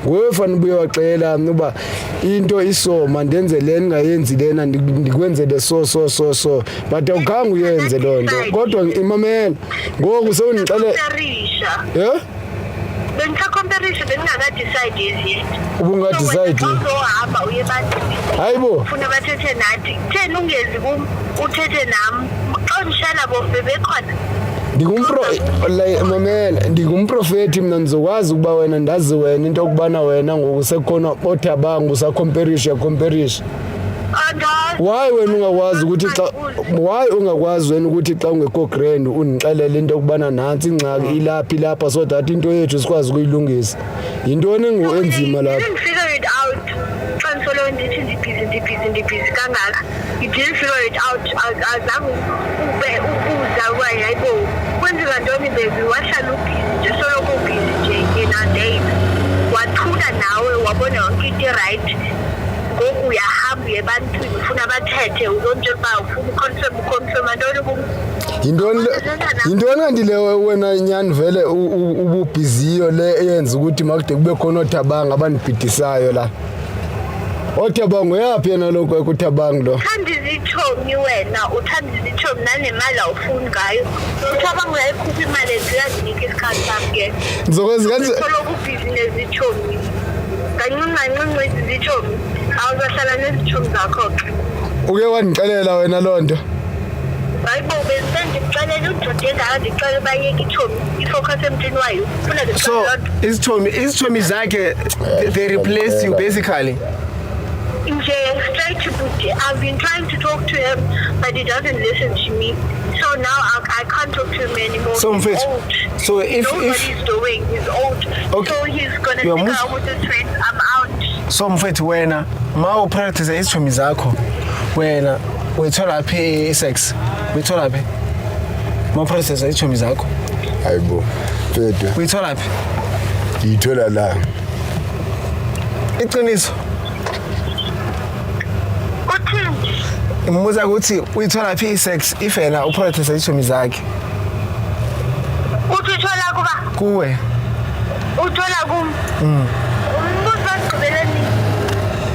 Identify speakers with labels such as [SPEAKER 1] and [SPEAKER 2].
[SPEAKER 1] ngofana ubuye waxela uba into isoma ndenze le ningayenzi lena ndikwenzele so but awukhange uyenze loo nto kodwa imamela ngoku sewundixele yeah
[SPEAKER 2] bengisacomparison bengingaka-decide yet
[SPEAKER 1] ubungadicide
[SPEAKER 2] uzohamba uye ebantwini
[SPEAKER 1] hayibo
[SPEAKER 2] ufuna bathethe nathi thena ungezi kum uthethe nami xa ndishana bo bebekhona
[SPEAKER 1] mamela ndingumprofethi mna ndizokwazi ukuba wena ndazi wena into okubana wena ngoku sekhona othabanga usacomperisha why wena ungakwazi ukuthi wena ukuthi xa ungekho grand undixelele into okubana nantsi ingxaki ilapha so that into yethu sikwazi ukuyilungisa yintoni enzima lapha
[SPEAKER 2] xa ndisolo ndithi ndibhizi kangaka you didn't figure it out azange ukuza uba yayibo kwenzeka ntoni bebi wahlala ubhizi nje soloko ubhizi nje inandeyina wathula nawe wabona yonke into right ngoku uyahamba uye ebantwini ufuna bathethe uzontsho uba ufuna uconfirm antoni
[SPEAKER 1] yintoni kanti le wena nyani vele ububhiziyo le eyenza ukuthi makude kube khona othabanga abanibhidisayo la othabanga uyaphi yena lokho ekuthabanga lo
[SPEAKER 2] uthanda izitshomi wena uthanda izitshomi nanemali awufuni ngayo uthabanga uyayikhupha imali enziyazinika isikhathi sami ke
[SPEAKER 1] ndizokwenza
[SPEAKER 2] soloko ubhizi nezitshomi kancinci izitshomi awuzahlala nezitshomi zakho-ke
[SPEAKER 1] uke wandixelela wena loo nto
[SPEAKER 2] hayibo bendikuxelela udoda engaka ndixele bayeka itshomi ifocus emntwini wayo funa
[SPEAKER 3] so izitshomi zakhe they replace you basically
[SPEAKER 2] nje straight to Buti. I've been trying to talk to him but he doesn't listen to me so now I can't talk to him anymore.
[SPEAKER 3] So
[SPEAKER 2] he's old.
[SPEAKER 3] So if
[SPEAKER 2] nobody's doing he's old
[SPEAKER 3] okay.
[SPEAKER 2] So he's gonna stick out with his friends. I'm out.
[SPEAKER 3] So mfethu wena ma upractice izitshomi zakho wena uyithola phi sex uyithola phi ma upractice izitshomi zakho
[SPEAKER 1] hayibo mfethu
[SPEAKER 3] uyithola phi
[SPEAKER 1] ngiyithola la
[SPEAKER 3] iqiniso Umuza ukuthi uyithola phi sex if yena upractice izitshomi zakhe
[SPEAKER 2] uthola kuba
[SPEAKER 3] kuwe
[SPEAKER 2] uthola kum